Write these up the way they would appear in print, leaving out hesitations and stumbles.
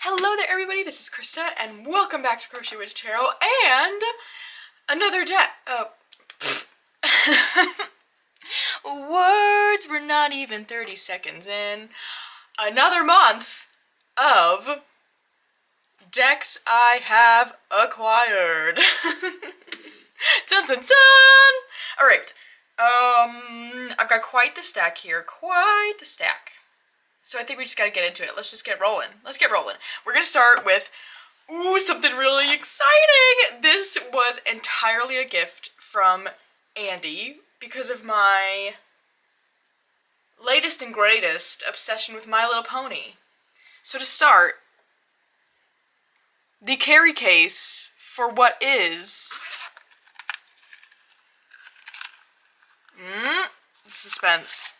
Hello there everybody, this is Krista, and welcome back to Crochet Witch Tarot, and another deck. Words were not even 30 seconds in. Another month of decks I have acquired. Dun dun dun! Alright, I've got quite the stack here, quite the stack. So I think we just gotta get into it. Let's just get rolling. Let's get rolling. We're gonna start with, something really exciting! This was entirely a gift from Andy because of my latest and greatest obsession with My Little Pony. So to start, the carry case for what is... suspense.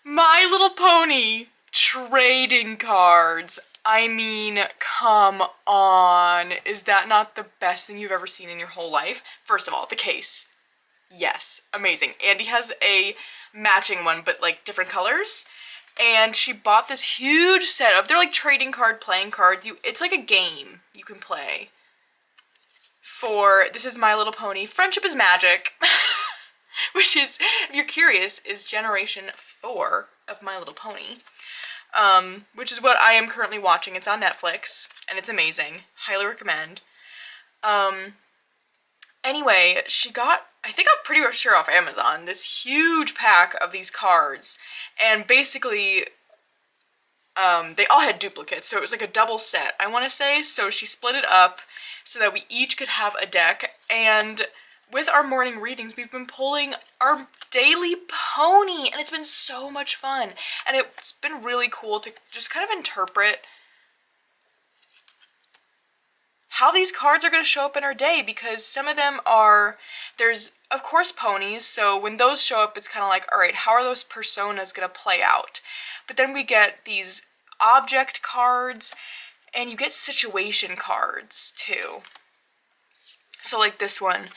My Little Pony trading cards. I mean, come on. Is that not the best thing you've ever seen in your whole life? First of all, the case. Yes, amazing. Andy has a matching one, but like different colors. And she bought this huge set of, they're like trading card playing cards. It's like a game you can play. This is My Little Pony. Friendship is Magic. Which is, if you're curious, is Generation 4 of My Little Pony. Which is what I am currently watching. It's on Netflix, and it's amazing. Highly recommend. Anyway, she got, I think I'm pretty sure off Amazon, this huge pack of these cards. And basically, they all had duplicates, so it was like a double set, I want to say. So she split it up so that we each could have a deck, and with our morning readings, we've been pulling our daily pony, and it's been so much fun. And it's been really cool to just kind of interpret how these cards are going to show up in our day, because some of them are, there's, of course, ponies, so when those show up, it's kind of like, all right, how are those personas going to play out? But then we get these object cards, and you get situation cards, too. So like this one.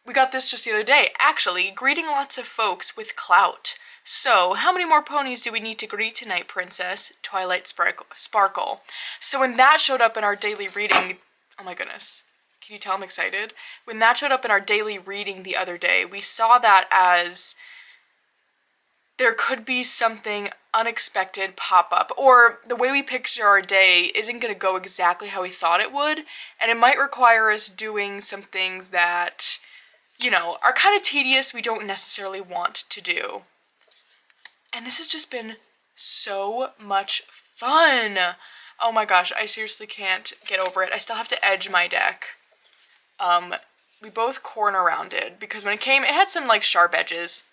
We got this just the other day. Actually, greeting lots of folks with clout. So, how many more ponies do we need to greet tonight, Princess? Twilight Sparkle. So when that showed up in our daily reading, oh my goodness, can you tell I'm excited? When that showed up in our daily reading the other day, we saw that as there could be something unexpected pop up, or the way we picture our day isn't going to go exactly how we thought it would, and it might require us doing some things that, you know, are kind of tedious, we don't necessarily want to do. And this has just been so much fun. Oh my gosh, I seriously can't get over it. I still have to edge my deck. We both corner rounded, because when it came, it had some like sharp edges.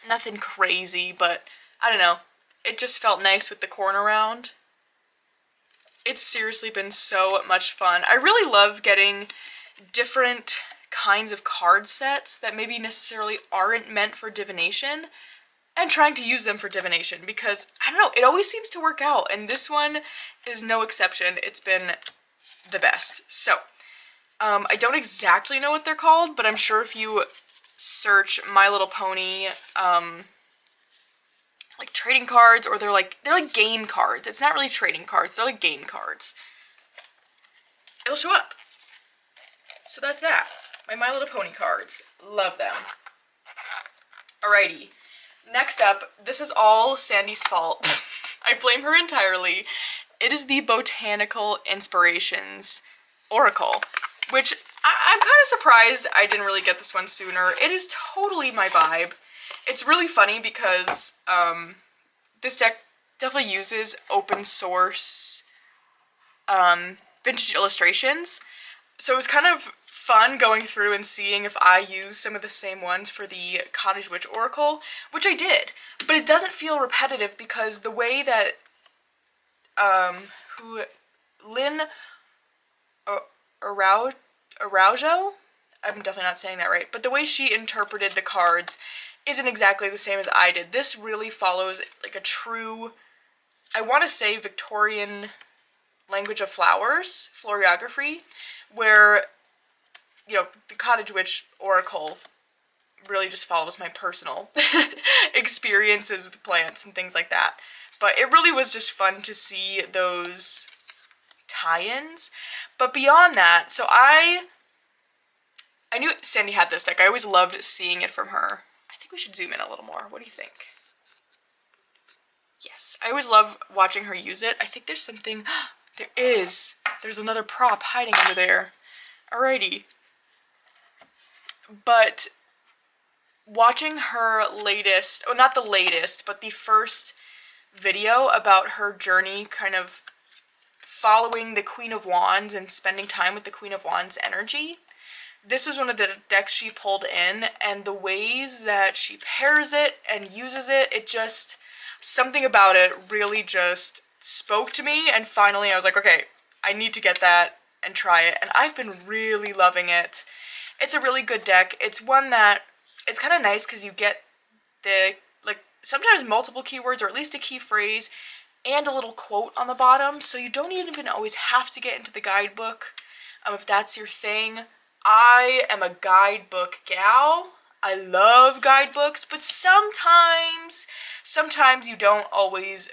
Nothing crazy, but I don't know. It just felt nice with the corner round. It's seriously been so much fun. I really love getting different kinds of card sets that maybe necessarily aren't meant for divination and trying to use them for divination, because I don't know, it always seems to work out, and this one is no exception. It's been the best. So I don't exactly know what they're called, but I'm sure if you search My Little Pony like trading cards, or they're like game cards. It's not really trading cards, they're like game cards. It'll show up. So that's that. My Little Pony cards. Love them. Alrighty. Next up, this is all Sandy's fault. I blame her entirely. It is the Botanical Inspirations Oracle, which I'm kind of surprised I didn't really get this one sooner. It is totally my vibe. It's really funny because this deck definitely uses open source vintage illustrations. So it was kind of fun going through and seeing if I use some of the same ones for the Cottage Witch Oracle, which I did. But it doesn't feel repetitive, because the way that Lynn Araujo, I'm definitely not saying that right, but the way she interpreted the cards isn't exactly the same as I did. This really follows like a true, I want to say, Victorian language of flowers, florography, where, you know, the Cottage Witch Oracle really just follows my personal experiences with plants and things like that. But it really was just fun to see those tie-ins. But beyond that, so I knew Sandy had this deck. I always loved seeing it from her. I think we should zoom in a little more. What do you think? Yes, I always love watching her use it. I think there's something, there is. There's another prop hiding under there. Alrighty. But watching her latest, oh, not the latest, but the first video about her journey kind of following the Queen of Wands and spending time with the Queen of Wands energy. This was one of the decks she pulled in, and the ways that she pairs it and uses it, it just, something about it really just spoke to me, and finally I was like, okay, I need to get that and try it, and I've been really loving it. It's a really good deck. It's one that, it's kind of nice because you get the, like, sometimes multiple keywords, or at least a key phrase, and a little quote on the bottom, so you don't even always have to get into the guidebook if that's your thing. I am a guidebook gal. I love guidebooks, but sometimes you don't always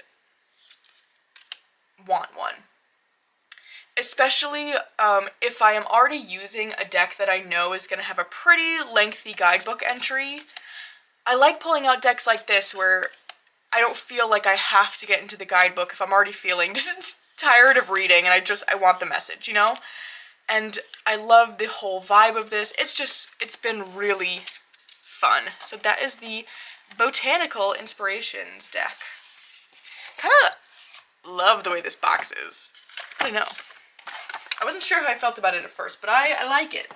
want one. Especially if I am already using a deck that I know is going to have a pretty lengthy guidebook entry. I like pulling out decks like this where I don't feel like I have to get into the guidebook if I'm already feeling just tired of reading and I want the message, you know? And I love the whole vibe of this. It's been really fun. So that is the Botanical Inspirations deck. Kind of love the way this box is. I don't know. I wasn't sure how I felt about it at first, but I like it.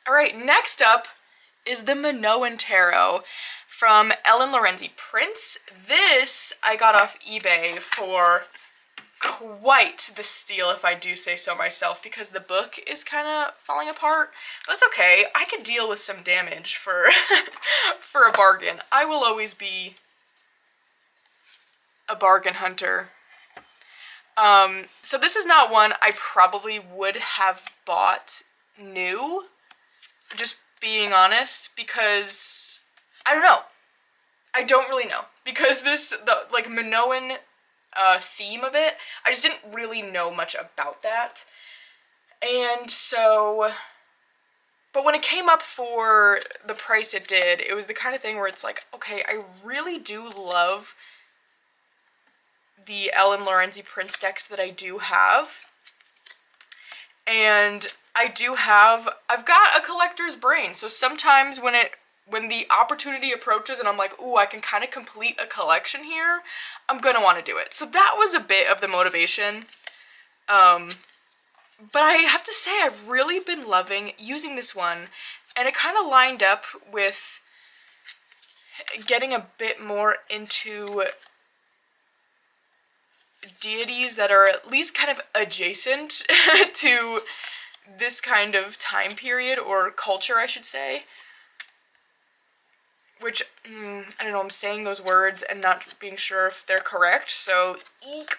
Alright, next up is the Minoan Tarot from Ellen Lorenzi Prince. This I got off eBay for quite the steal, if I do say so myself, because the book is kind of falling apart. But that's okay. I could deal with some damage for for a bargain. I will always be a bargain hunter. So this is not one I probably would have bought new, just being honest, because I don't know. I don't really know, because the Minoan theme of it, I just didn't really know much about that. And so, but when it came up for the price it did, it was the kind of thing where it's like, okay, I really do love the Ellen Lorenzi Prince decks that I do have. And I've got a collector's brain, so sometimes when the opportunity approaches and I'm like, ooh, I can kind of complete a collection here, I'm gonna want to do it. So that was a bit of the motivation. But I have to say, I've really been loving using this one, and it kind of lined up with getting a bit more into deities that are at least kind of adjacent to this kind of time period, or culture, I should say. Which, I don't know, I'm saying those words and not being sure if they're correct, so eek.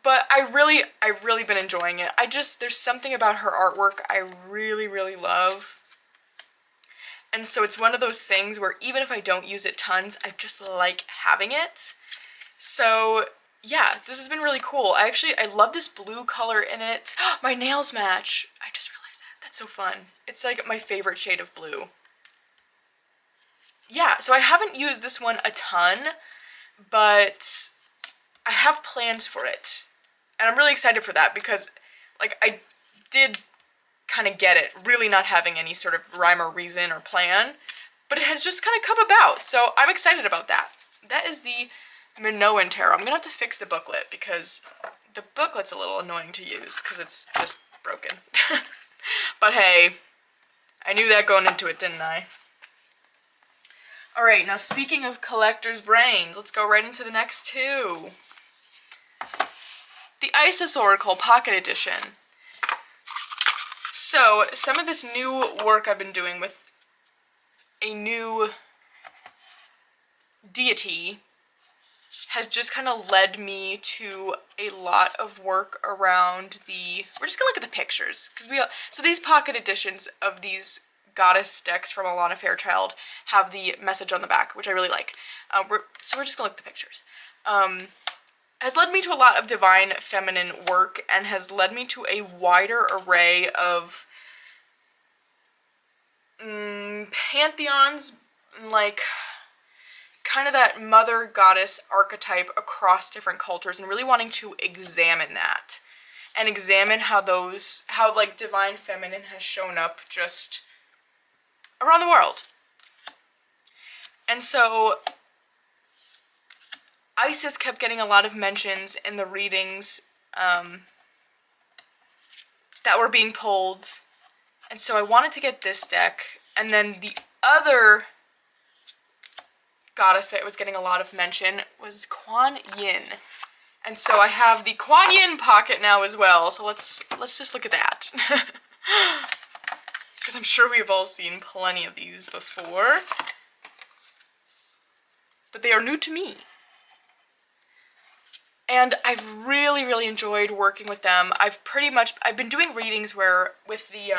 But I've really been enjoying it. There's something about her artwork I really, really love. And so it's one of those things where even if I don't use it tons, I just like having it. So yeah, this has been really cool. I love this blue color in it. My nails match. I just realized that. That's so fun. It's like my favorite shade of blue. Yeah, so I haven't used this one a ton, but I have plans for it. And I'm really excited for that because, like, I did kind of get it, really not having any sort of rhyme or reason or plan, but it has just kind of come about, so I'm excited about that. That is the Minoan Tarot. I'm gonna have to fix the booklet because the booklet's a little annoying to use because it's just broken. But hey, I knew that going into it, didn't I? Alright, now speaking of collector's brains, let's go right into the next two. The Isis Oracle Pocket Edition. So, some of this new work I've been doing with a new deity has just kind of led me to a lot of work around we're just gonna look at the pictures, because so these pocket editions of these goddess decks from Alana Fairchild have the message on the back, which I really like. So we're just gonna look at the pictures. Has led me to a lot of divine feminine work and has led me to a wider array of pantheons, like kind of that mother goddess archetype across different cultures, and really wanting to examine that and examine how like divine feminine has shown up just around the world. And so Isis kept getting a lot of mentions in the readings that were being pulled, and so I wanted to get this deck. And then the other goddess that was getting a lot of mention was Kuan Yin. And so I have the Kuan Yin pocket now as well, so let's just look at that. Because I'm sure we've all seen plenty of these before, but they are new to me. And I've really, really enjoyed working with them. I've been doing readings with the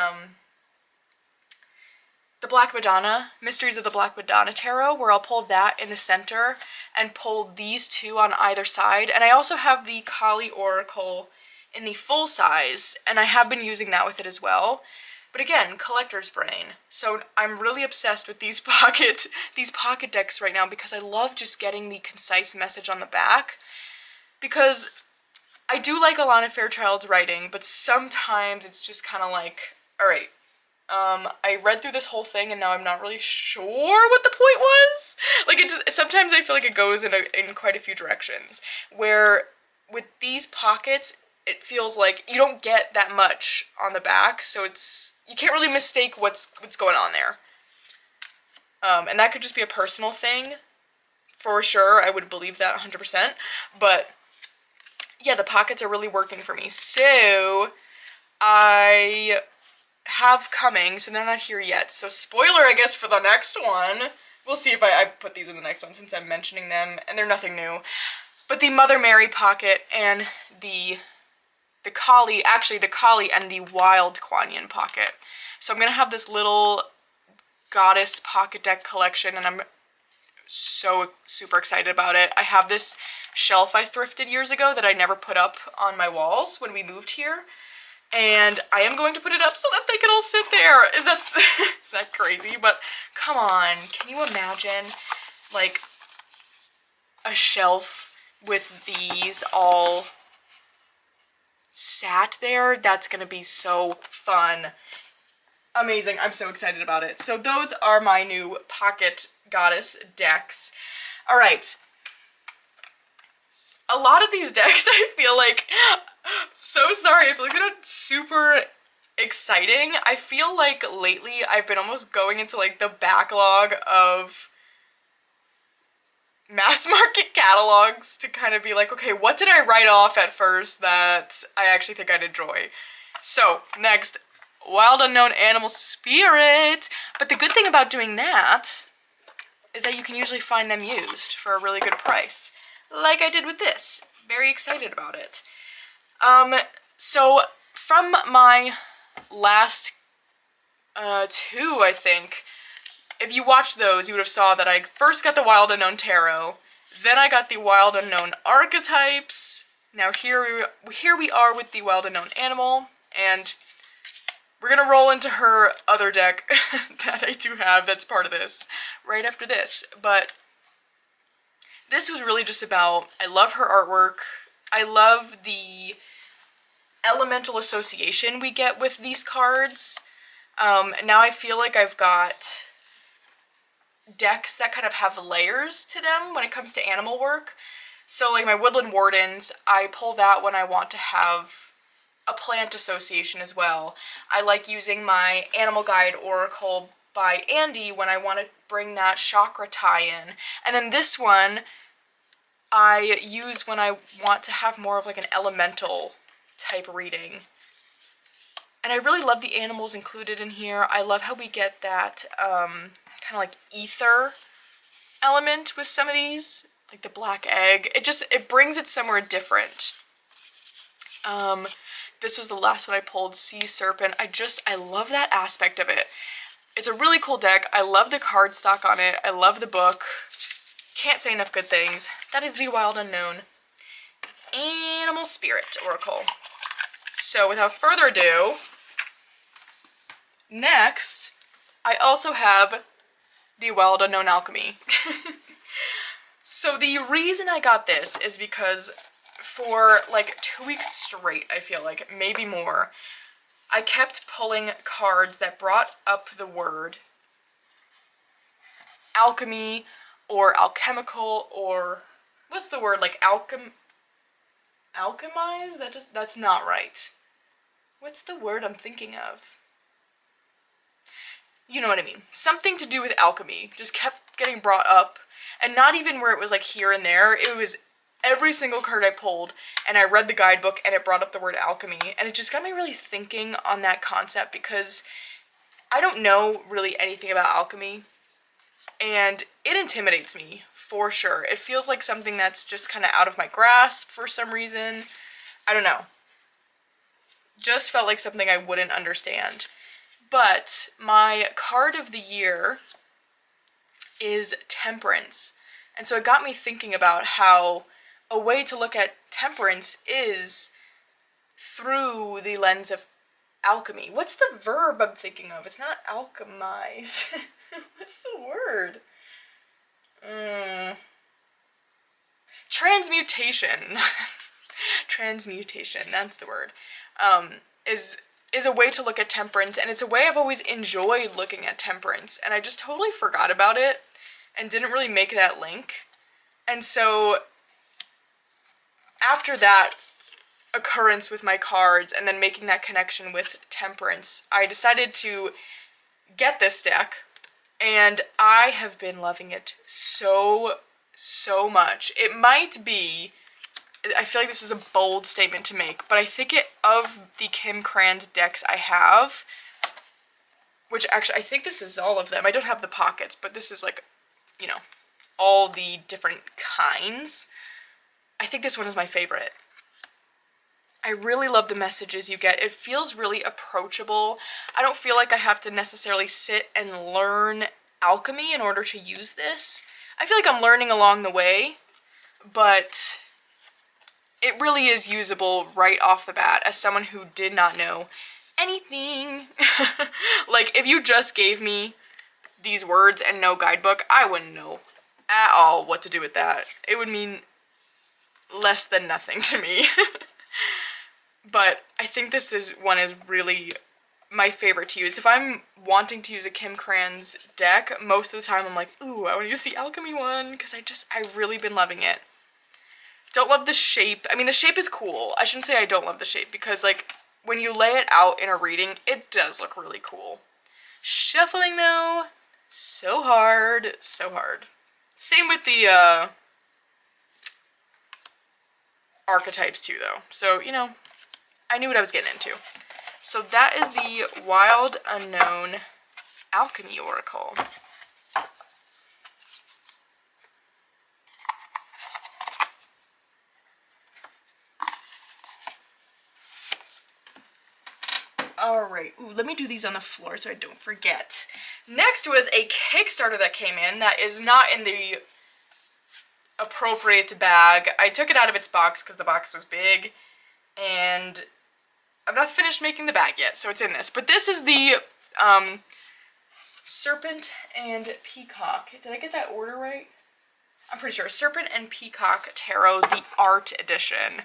Black Madonna, Mysteries of the Black Madonna Tarot, where I'll pull that in the center and pull these two on either side. And I also have the Kali Oracle in the full size, and I have been using that with it as well. But again, collector's brain. So I'm really obsessed with these pocket decks right now, because I love just getting the concise message on the back. Because I do like Alana Fairchild's writing, but sometimes it's just kind of like, alright, I read through this whole thing and now I'm not really sure what the point was. Like, sometimes I feel like it goes in quite a few directions. Where with these pockets, it feels like you don't get that much on the back, so you can't really mistake what's going on there. And that could just be a personal thing, for sure. I would believe that 100%, but yeah, the pockets are really working for me. So I have coming, so they're not here yet. So spoiler, I guess, for the next one. We'll see if I put these in the next one, since I'm mentioning them, and they're nothing new. But the Mother Mary pocket and the Kali, actually the Kali and the Wild Kuan Yin pocket. So I'm going to have this little goddess pocket deck collection, and I'm so super excited about it. I have this shelf I thrifted years ago that I never put up on my walls when we moved here, and I am going to put it up so that they can all sit there. Is that crazy? But come on, can you imagine like a shelf with these all sat there? That's gonna be so fun. Amazing. I'm so excited about it. So those are my new pocket goddess decks. All right. A lot of these decks, I feel like, so sorry, I feel like they're not super exciting. I feel like lately I've been almost going into like the backlog of mass market catalogs to kind of be like, okay, what did I write off at first that I actually think I'd enjoy? So, next, Wild Unknown Animal Spirit. But the good thing about doing that is that you can usually find them used for a really good price, like I did with this. Very excited about it. So from my last two, I think, if you watched those, you would have saw that I first got the Wild Unknown Tarot, then I got the Wild Unknown Archetypes. Now here we are with the Wild Unknown Animal, and we're gonna roll into her other deck that I do have that's part of this right after this. But this was really just about, I love her artwork. I love the elemental association we get with these cards. Now I feel like I've got decks that kind of have layers to them when it comes to animal work. So like my Woodland Wardens, I pull that when I want to have a plant association as well. I like using my Animal Guide Oracle by Andy when I want to bring that chakra tie-in. And then this one I use when I want to have more of like an elemental type reading. And I really love the animals included in here. I love how we get that kind of like ether element with some of these, like the black egg. It brings it somewhere different. This was the last one I pulled, Sea Serpent. I love that aspect of it. It's a really cool deck. I love the cardstock on it. I love the book. Can't say enough good things. That is the Wild Unknown Animal Spirit Oracle. So without further ado, next, I also have the Wild Unknown Alchemy. So the reason I got this is because for like 2 weeks straight, I feel like, maybe more, I kept pulling cards that brought up the word alchemy or alchemical or what's the word, like alchemize? That's not right. What's the word I'm thinking of? You know what I mean. Something to do with alchemy just kept getting brought up, and not even where it was like here and there. It was every single card I pulled, and I read the guidebook and it brought up the word alchemy, and it just got me really thinking on that concept because I don't know really anything about alchemy, and it intimidates me for sure. It feels like something that's just kind of out of my grasp for some reason. I don't know. Just felt like something I wouldn't understand. But my card of the year is Temperance. And so it got me thinking about how a way to look at temperance is through the lens of alchemy. What's the verb I'm thinking of? It's not alchemize. What's the word? Transmutation. Transmutation, that's the word. Is a way to look at temperance, and it's a way I've always enjoyed looking at temperance, and I just totally forgot about it and didn't really make that link. And so after that occurrence with my cards and then making that connection with temperance, I decided to get this deck, and I have been loving it so much. It might be, I feel like this is a bold statement to make, but I think of the Kim Cran's decks I have, which actually, I think this is all of them. I don't have the pockets, but this is like, you know, all the different kinds. I think this one is my favorite. I really love the messages you get. It feels really approachable. I don't feel like I have to necessarily sit and learn alchemy in order to use this. I feel like I'm learning along the way, but it really is usable right off the bat as someone who did not know anything. Like, if you just gave me these words and no guidebook, I wouldn't know at all what to do with that. It would mean less than nothing to me. But I think this one is really my favorite to use. If I'm wanting to use a Kim Cran's deck, most of the time I'm like, ooh, I want to use the alchemy one, because I've really been loving it. Don't love the shape. I mean, the shape is cool. I shouldn't say I don't love the shape, because, like, when you lay it out in a reading, it does look really cool. Shuffling, though, so hard, so hard. Same with the, archetypes, too, though. So, you know, I knew what I was getting into. So that is the Wild Unknown Alchemy Oracle. Alright, ooh, let me do these on the floor so I don't forget. Next was a Kickstarter that came in that is not in the appropriate bag. I took it out of its box because the box was big, and I'm not finished making the bag yet, so it's in this. But this is the Serpent and Peacock. Did I get that order right? I'm pretty sure. Serpent and Peacock Tarot, the Art Edition.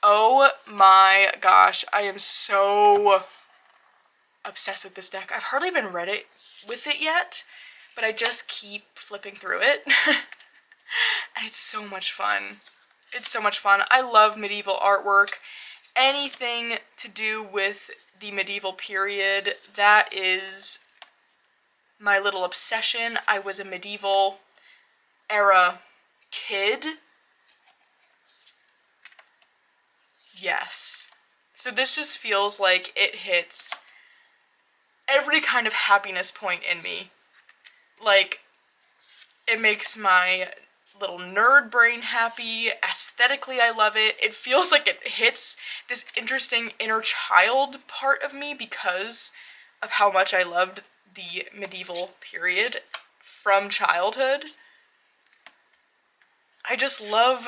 Oh my gosh, I am so obsessed with this deck. I've hardly even read it with it yet, but I just keep flipping through it. And it's so much fun. It's so much fun. I love medieval artwork. Anything to do with the medieval period, that is my little obsession. I was a medieval era kid. Yes. So this just feels like it hits every kind of happiness point in me. Like, it makes my little nerd brain happy. Aesthetically, I love it. It feels like it hits this interesting inner child part of me because of how much I loved the medieval period from childhood. I just love,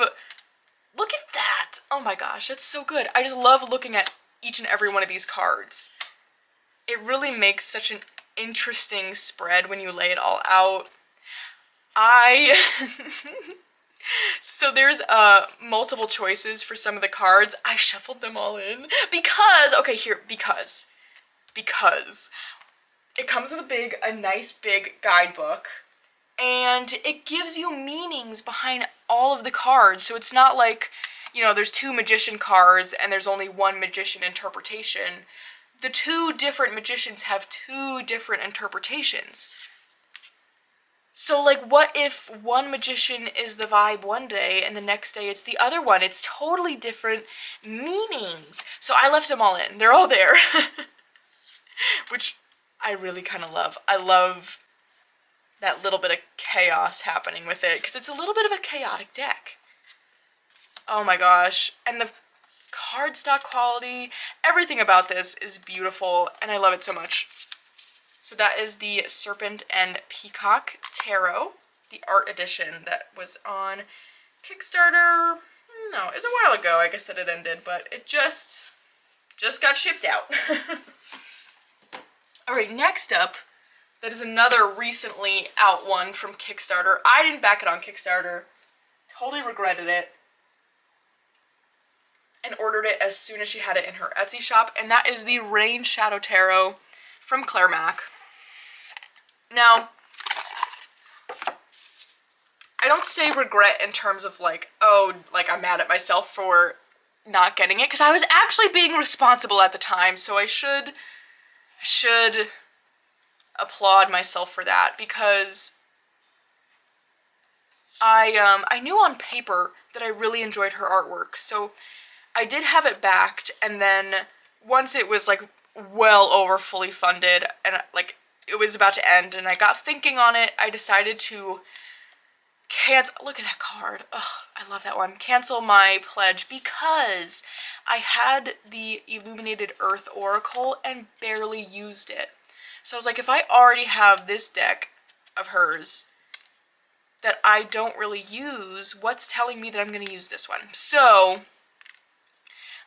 look at that! Oh my gosh, that's so good. I just love looking at each and every one of these cards. It really makes such an interesting spread when you lay it all out. So there's multiple choices for some of the cards. I shuffled them all in because, okay, here, because it comes with a nice big guidebook, and it gives you meanings behind all of the cards. So it's not like, you know, there's 2 magician cards and there's only one magician interpretation. The 2 different magicians have 2 different interpretations. So, like, what if one magician is the vibe one day and the next day it's the other one? It's totally different meanings. So I left them all in. They're all there. Which I really kind of love. I love that little bit of chaos happening with it, because it's a little bit of a chaotic deck. Oh my gosh. And the cardstock quality, everything about this is beautiful, and I love it so much. So that is the Serpent and Peacock Tarot, the art edition that was on Kickstarter. No, it was a while ago, I guess, that it ended, but it just got shipped out. Alright, next up, that is another recently out one from Kickstarter. I didn't back it on Kickstarter. Totally regretted it. And ordered it as soon as she had it in her Etsy shop, and that is the Rain Shadow Tarot from Claire Mac. Now, I don't say regret in terms of like, oh, like I'm mad at myself for not getting it, because I was actually being responsible at the time, so I should applaud myself for that, because I knew on paper that I really enjoyed her artwork, so I did have it backed, and then once it was like well over fully funded and like it was about to end and I got thinking on it, I decided to cancel, look at that card, ugh, I love that one, cancel my pledge, because I had the Illuminated Earth Oracle and barely used it. So I was like, if I already have this deck of hers that I don't really use, what's telling me that I'm going to use this one? So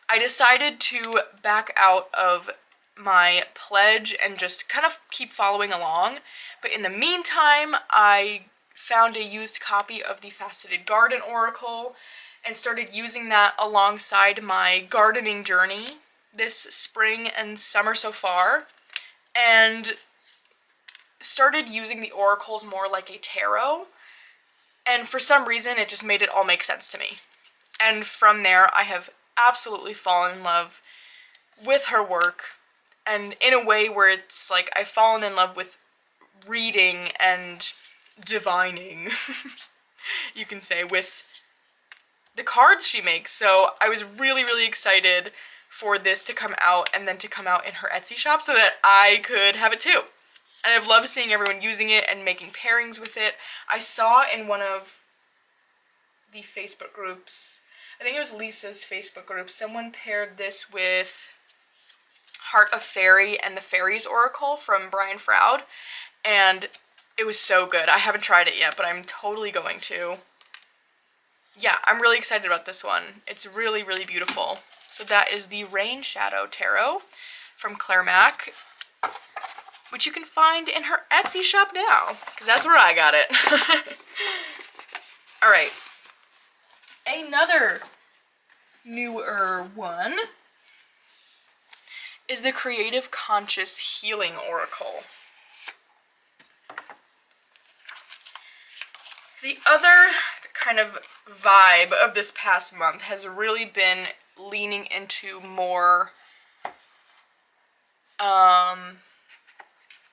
I decided to back out of my pledge and just kind of keep following along. But in the meantime, I found a used copy of the Faceted Garden Oracle and started using that alongside my gardening journey this spring and summer so far, and started using the oracles more like a tarot, and for some reason it just made it all make sense to me. And from there I have absolutely fallen in love with her work, and in a way where it's like I've fallen in love with reading and divining, you can say, with the cards she makes. So I was really, really excited for this to come out, and then to come out in her Etsy shop so that I could have it too. And I've loved seeing everyone using it and making pairings with it. I saw in one of the Facebook groups, I think it was Lisa's Facebook group, someone paired this with Heart of Fairy and the Fairies Oracle from Brian Froud, and it was so good. I haven't tried it yet, but I'm totally going to. Yeah, I'm really excited about this one. It's really, really beautiful. So that is the Rain Shadow Tarot from Claire Mac, which you can find in her Etsy shop now, because that's where I got it. Alright. Another newer one is the Creative Conscious Healing Oracle. The other kind of vibe of this past month has really been leaning into more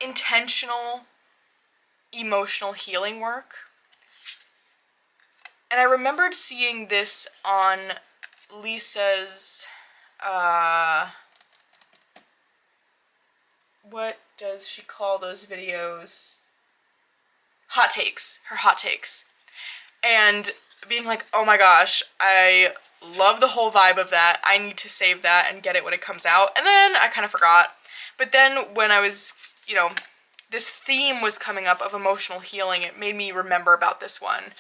intentional emotional healing work. And I remembered seeing this on Lisa's, what does she call those videos? Hot takes, her hot takes. And being like, oh my gosh, I love the whole vibe of that. I need to save that and get it when it comes out. And then I kind of forgot. But then when I was, you know, this theme was coming up of emotional healing. It made me remember about this one.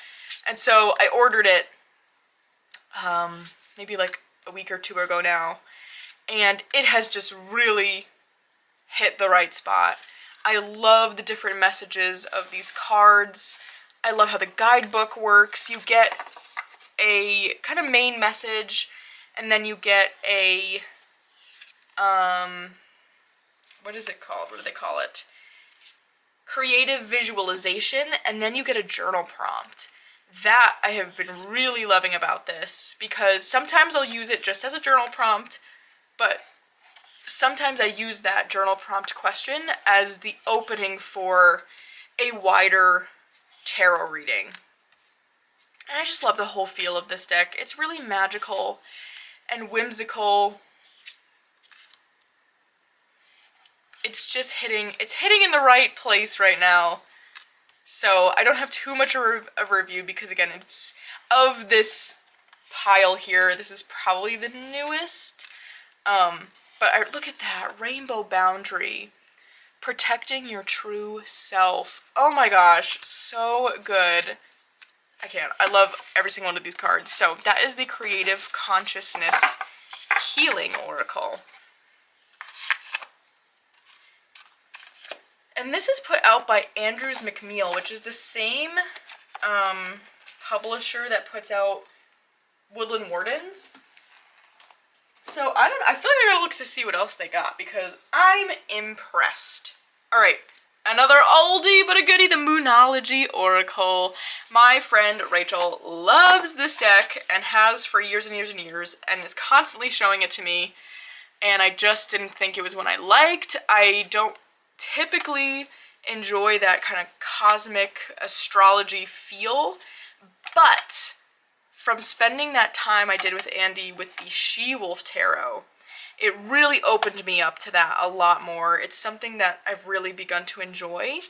And so I ordered it maybe like a week or two ago now. And it has just really hit the right spot. I love the different messages of these cards. I love how the guidebook works. You get a kind of main message, and then you get a, what is it called? What do they call it? Creative visualization, and then you get a journal prompt. That I have been really loving about this, because sometimes I'll use it just as a journal prompt, but sometimes I use that journal prompt question as the opening for a wider tarot reading. And I just love the whole feel of this deck. It's really magical and whimsical. It's just hitting in the right place right now. So I don't have too much of a review because, again, it's of this pile here, this is probably the newest. But look at that, Rainbow Boundary. Protecting your true self. Oh my gosh, so good. I love every single one of these cards. So that is the Creative Consciousness Healing Oracle. And this is put out by Andrews McMeel, which is the same publisher that puts out Woodland Wardens. So I feel like I gotta look to see what else they got, because I'm impressed. Alright, another oldie but a goodie, the Moonology Oracle. My friend Rachel loves this deck and has for years and years and years, and is constantly showing it to me, and I just didn't think it was one I liked. I don't typically enjoy that kind of cosmic astrology feel, but from spending that time I did with Andy with the She-Wolf Tarot, it really opened me up to that a lot more. It's something that I've really begun to enjoy.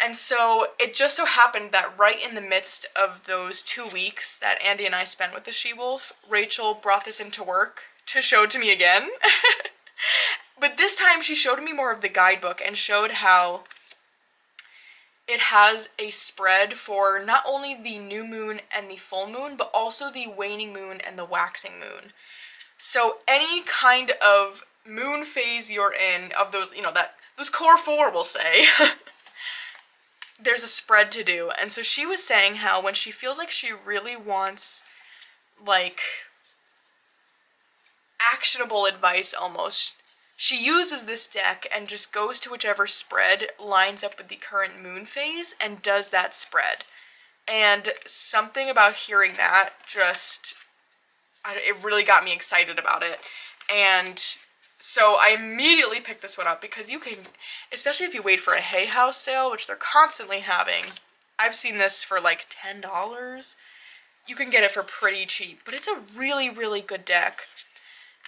And so it just so happened that right in the midst of those 2 weeks that Andy and I spent with the She-Wolf, Rachel brought this into work to show to me again. But this time she showed me more of the guidebook and showed how it has a spread for not only the new moon and the full moon, but also the waning moon and the waxing moon. So any kind of moon phase you're in, of those, those core four, we'll say, there's a spread to do. And so she was saying how when she feels like she really wants, like, actionable advice almost, she uses this deck and just goes to whichever spread lines up with the current moon phase and does that spread. And something about hearing that it really got me excited about it. And so I immediately picked this one up because you can, especially if you wait for a Hay House sale, which they're constantly having. I've seen this for like $10. You can get it for pretty cheap, but it's a really, really good deck.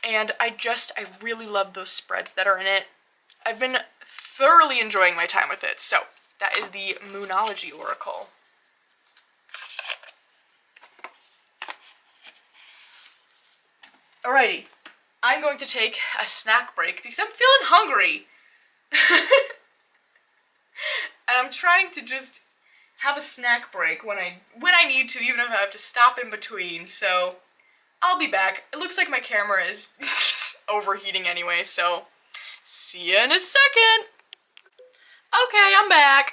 And I really love those spreads that are in it. I've been thoroughly enjoying my time with it. So that is the Moonology Oracle. Alrighty, I'm going to take a snack break because I'm feeling hungry. And I'm trying to just have a snack break when I need to, even if I have to stop in between. So I'll be back. It looks like my camera is overheating anyway, so see you in a second. Okay, I'm back.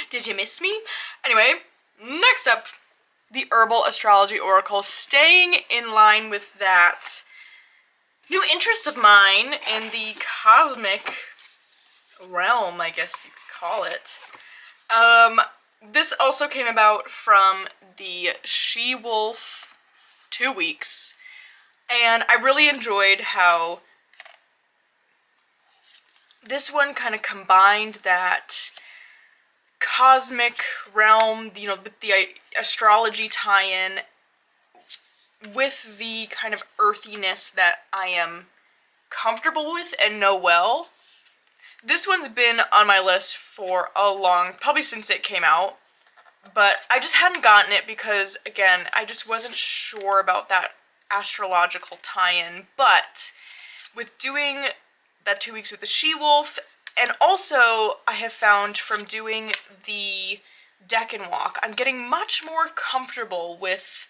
Did you miss me? Anyway, next up, the Herbal Astrology Oracle, staying in line with that new interest of mine in the cosmic realm, I guess you could call it. This also came about from the She-Wolf 2 weeks, and I really enjoyed how this one kind of combined that cosmic realm, with the astrology tie-in with the kind of earthiness that I am comfortable with and know well. This one's been on my list for probably since it came out, but I just hadn't gotten it because, again, I just wasn't sure about that astrological tie-in. But with doing that 2 weeks with the She-Wolf And also, I have found from doing the deck and walk, I'm getting much more comfortable with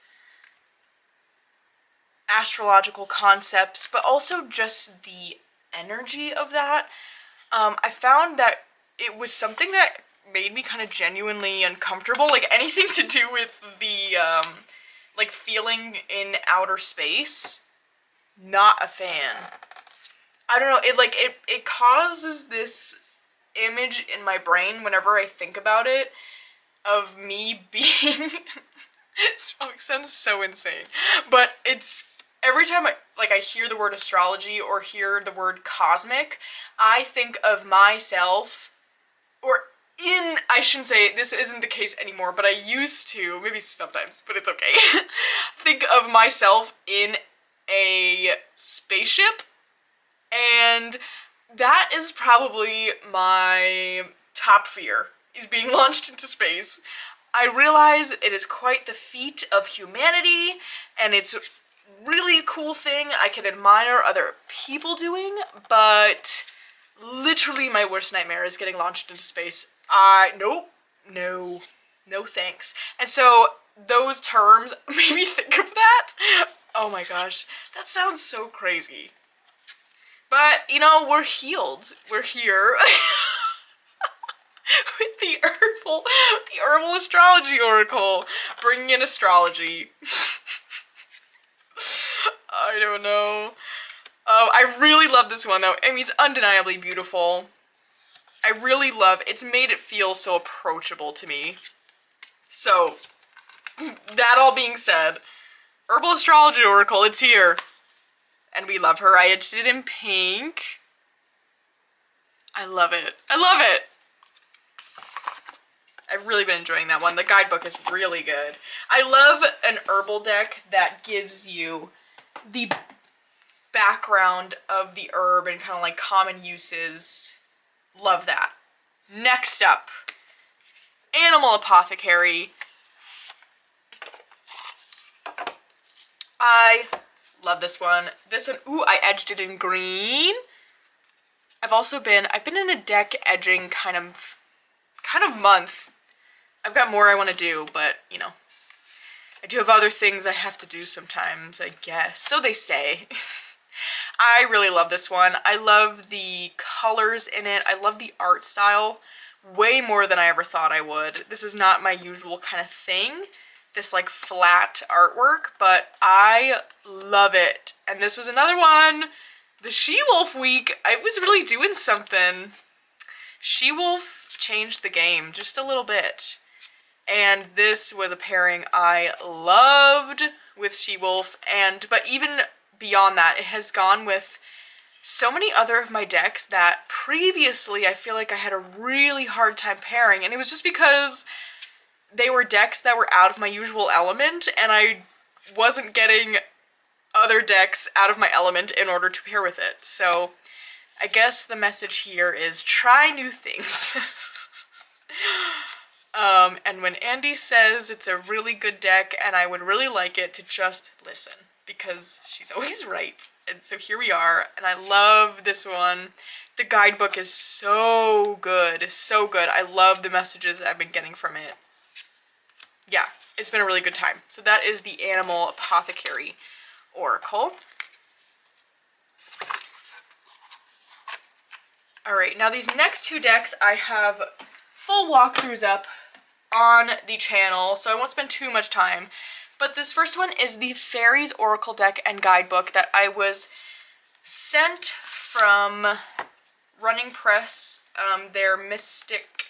astrological concepts, but also just the energy of that. I found that it was something that made me kind of genuinely uncomfortable, like anything to do with the, like feeling in outer space. Not a fan. I don't know, it causes this image in my brain whenever I think about it of me being it sounds so insane, but it's every time I hear the word astrology or hear the word cosmic, I think of myself, or I shouldn't say this isn't the case anymore, but I used to, maybe sometimes, but it's okay, think of myself in a spaceship, and that is probably my top fear, is being launched into space. I realize it is quite the feat of humanity, and it's a really cool thing I can admire other people doing, but literally my worst nightmare is getting launched into space. Nope, no thanks. And so those terms made me think of that. Oh my gosh, that sounds so crazy. But, you know, we're healed. We're here. With the Herbal Astrology Oracle, bringing in astrology. I don't know. I really love this one though. I mean, it's undeniably beautiful. I really love, it's made it feel so approachable to me. So, that all being said, Herbal Astrology Oracle, it's here. And we love her. I edged it in pink. I love it. I love it! I've really been enjoying that one. The guidebook is really good. I love an herbal deck that gives you the background of the herb and kind of like common uses. Love that. Next up, Animal Apothecary. I love this one. This one, ooh, I edged it in green. I've been in a deck edging kind of month. I've got more I want to do, but, you know, I do have other things I have to do sometimes, I guess. So they say. I really love this one. I love the colors in it. I love the art style way more than I ever thought I would. This is not my usual kind of thing, this like flat artwork, but I love it. And this was another one. The She-Wolf week, I was really doing something. She-Wolf changed the game just a little bit. And this was a pairing I loved with She-Wolf, but even beyond that, it has gone with so many other of my decks that previously I feel like I had a really hard time pairing, and it was just because they were decks that were out of my usual element, and I wasn't getting other decks out of my element in order to pair with it. So I guess the message here is try new things. And when Andy says it's a really good deck and I would really like it, to just listen, because she's always right. And so here we are, and I love this one. The guidebook is so good, so good. I love the messages I've been getting from it. Yeah, it's been a really good time. So that is the Animal Apothecary Oracle. Alright, now these next two decks I have full walkthroughs up on the channel, so I won't spend too much time. But this first one is the Fairies Oracle deck and guidebook that I was sent from Running Press, their Mystic,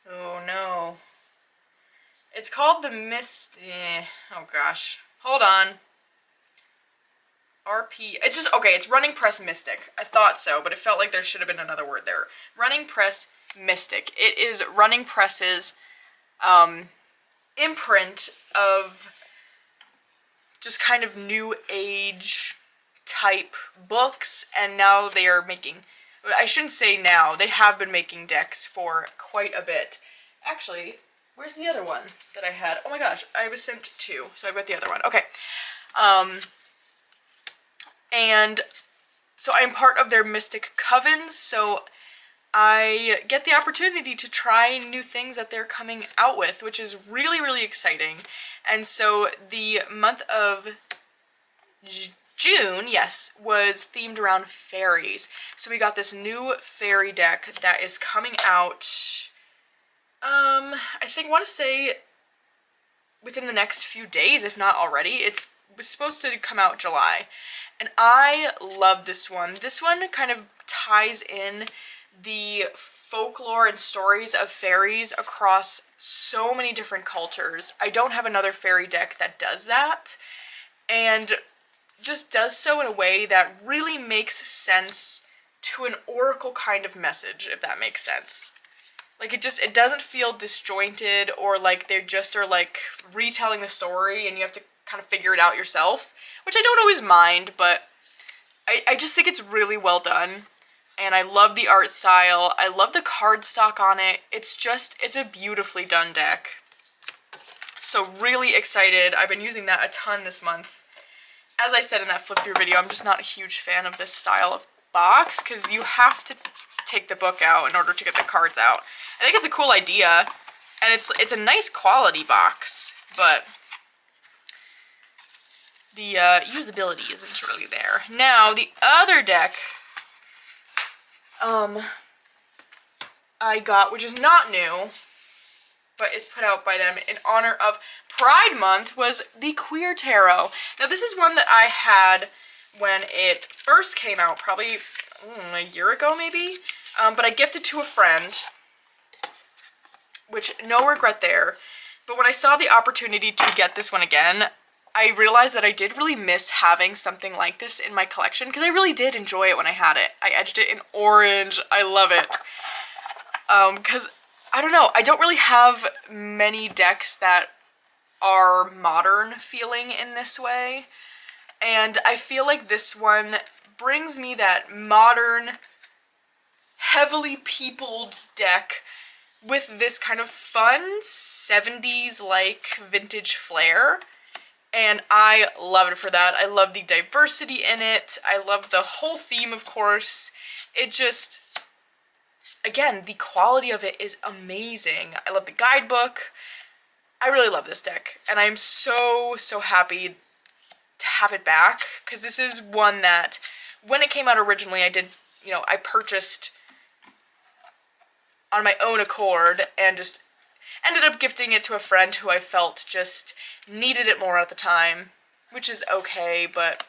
oh no. It's called the oh gosh, hold on. It's just, okay, it's Running Press Mystic. I thought so, but it felt like there should have been another word there. Running Press Mystic. It is Running Press's imprint of just kind of new age type books, and now they are making, I shouldn't say now, they have been making decks for quite a bit. Actually, where's the other one that I had? Oh my gosh, I was sent two, so I've got the other one. Okay. And So I'm part of their Mystic Covens, so I get the opportunity to try new things that they're coming out with, which is really, really exciting. And so the month of June, yes, was themed around fairies. So we got this new fairy deck that is coming out, I want to say within the next few days, if not already. It was supposed to come out July. And I love this one. This one kind of ties in the folklore and stories of fairies across so many different cultures. I don't have another fairy deck that does that, and just does so in a way that really makes sense to an oracle kind of message, if that makes sense. Like, it doesn't feel disjointed, or like they just are like retelling the story and you have to kind of figure it out yourself, which I don't always mind, but I just think it's really well done. And I love the art style. I love the cardstock on it. It's a beautifully done deck. So really excited. I've been using that a ton this month. As I said in that flip through video, I'm just not a huge fan of this style of box, because you have to take the book out in order to get the cards out. I think it's a cool idea, and it's a nice quality box, but the usability isn't really there. Now, the other deck I got, which is not new, but is put out by them in honor of Pride Month, was the Queer Tarot. Now, this is one that I had when it first came out, probably a year ago maybe, but I gifted to a friend, which no regret there. But when I saw the opportunity to get this one again, I realized that I did really miss having something like this in my collection, because I really did enjoy it when I had it. I edged it in orange. I love it. Because, I don't know, I don't really have many decks that are modern feeling in this way, and I feel like this one brings me that modern, heavily peopled deck with this kind of fun 70s-like vintage flair. And I love it for that. I love the diversity in it. I love the whole theme, of course. It just, again, the quality of it is amazing. I love the guidebook. I really love this deck. And I'm so, so happy to have it back, because this is one that, when it came out originally, I purchased on my own accord and just ended up gifting it to a friend who I felt just needed it more at the time, which is okay, but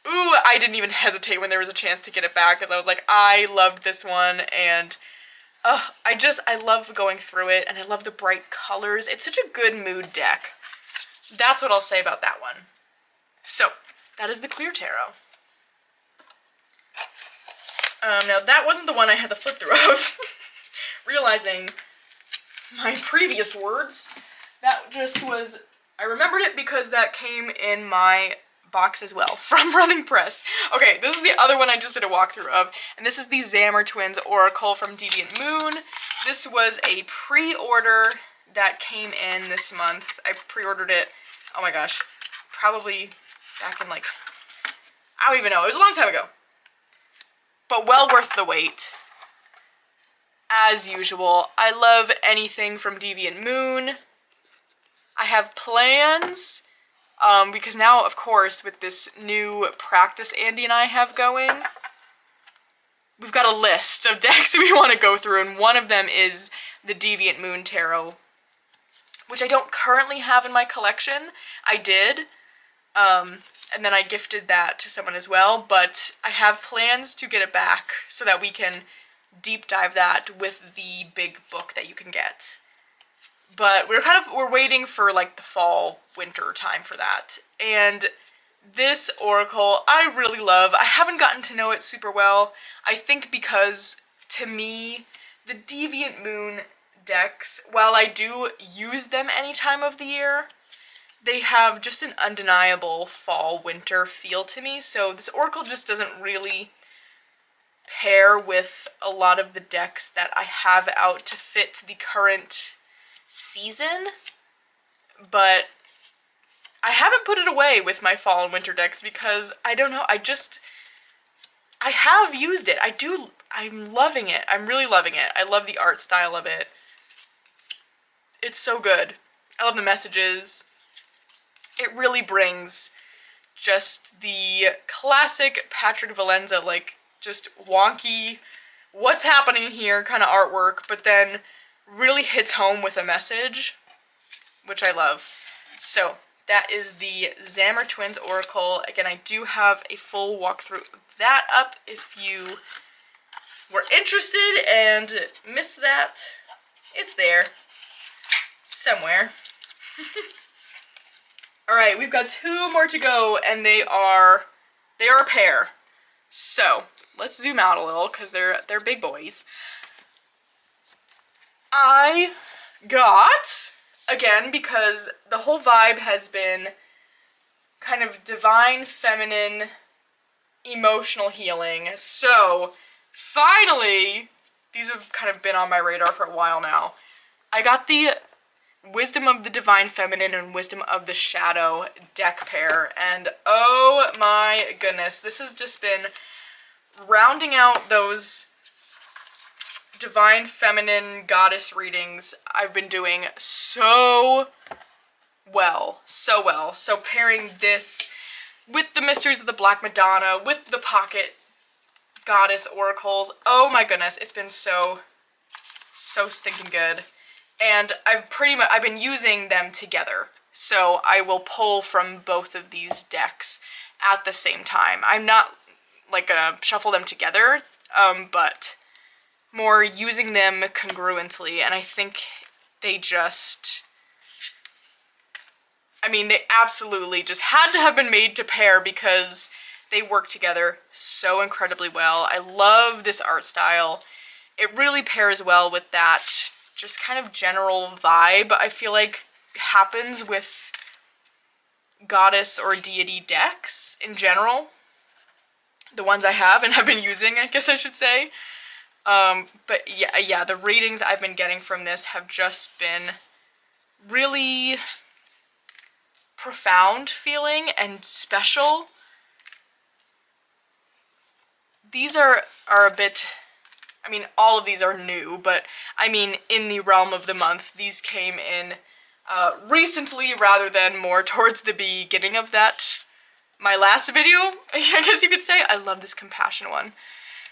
ooh, I didn't even hesitate when there was a chance to get it back, because I was like, I loved this one, and I love going through it, and I love the bright colors. It's such a good mood deck. That's what I'll say about that one. So, that is the Clear Tarot. Now that wasn't the one I had the flip through of. Realizing my previous words, that just was, I remembered it because that came in my box as well, from Running Press. Okay, this is the other one I just did a walkthrough of, and this is the Xammer Twins Oracle from Deviant Moon. This was a pre-order that came in this month. I pre-ordered it, oh my gosh, probably back in like, I don't even know, it was a long time ago. But well worth the wait. As usual, I love anything from Deviant Moon. I have plans, because now, of course, with this new practice Andy and I have going, we've got a list of decks we want to go through, and one of them is the Deviant Moon Tarot, which I don't currently have in my collection. I did, and then I gifted that to someone as well, but I have plans to get it back so that we can deep dive that with the big book that you can get. But we're waiting for like the fall, winter time for that. And this oracle I really love. I haven't gotten to know it super well. I think because, to me, the Deviant Moon decks, while I do use them any time of the year, they have just an undeniable fall-winter feel to me. So this oracle just doesn't really pair with a lot of the decks that I have out to fit the current season, but I haven't put it away with my fall and winter decks because, I don't know, I have used it. I'm loving it. I'm really loving it. I love the art style of it. It's so good. I love the messages. It really brings just the classic Patrick Valenza, like, just wonky, what's happening here kind of artwork, but then really hits home with a message, which I love. So, that is the Zammer Twins Oracle. Again, I do have a full walkthrough of that up if you were interested and missed that. It's there. Somewhere. Alright, we've got 2 more to go, and they are a pair. So, let's zoom out a little, because they're big boys. I got, again, because the whole vibe has been kind of divine, feminine, emotional healing. So, finally, these have kind of been on my radar for a while now. I got the Wisdom of the Divine Feminine and Wisdom of the Shadow deck pair, and oh my goodness, this has just been rounding out those Divine Feminine Goddess readings I've been doing so well, so well. So pairing this with the Mysteries of the Black Madonna, with the Pocket Goddess Oracles, oh my goodness, it's been so stinking good. And I've been using them together, so I will pull from both of these decks at the same time. I'm not, like, gonna shuffle them together, but more using them congruently, and I think they just, I mean, they absolutely just had to have been made to pair because they work together so incredibly well. I love this art style. It really pairs well with that just kind of general vibe I feel like happens with goddess or deity decks in general. The ones I have and have been using, I guess I should say. But yeah, the readings I've been getting from this have just been really profound feeling and special. These are a bit, I mean, all of these are new, but I mean, in the realm of the month, these came in recently rather than more towards the beginning of my last video, I guess you could say. I love this Compassion one.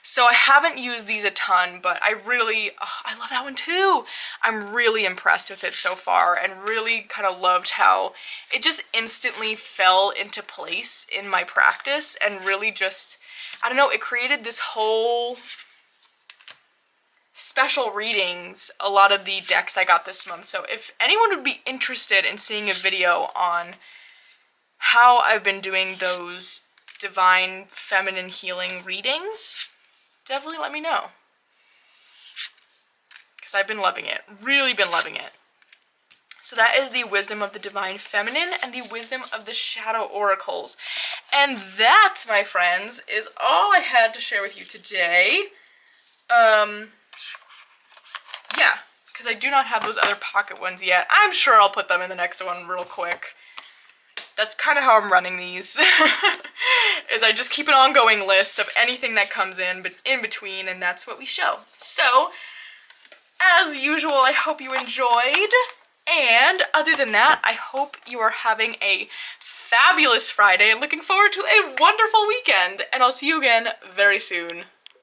So I haven't used these a ton, but I love that one too. I'm really impressed with it so far and really kind of loved how it just instantly fell into place in my practice and really just, I don't know, it created this whole special readings, a lot of the decks I got this month. So if anyone would be interested in seeing a video on how I've been doing those divine feminine healing readings, definitely let me know. Because I've been loving it. Really been loving it. So that is the Wisdom of the Divine Feminine and the Wisdom of the Shadow Oracles. And that, my friends, is all I had to share with you today. Yeah, because I do not have those other pocket ones yet. I'm sure I'll put them in the next one real quick. That's kind of how I'm running these, is I just keep an ongoing list of anything that comes in between, and that's what we show. So, as usual, I hope you enjoyed, and other than that, I hope you are having a fabulous Friday and looking forward to a wonderful weekend, and I'll see you again very soon.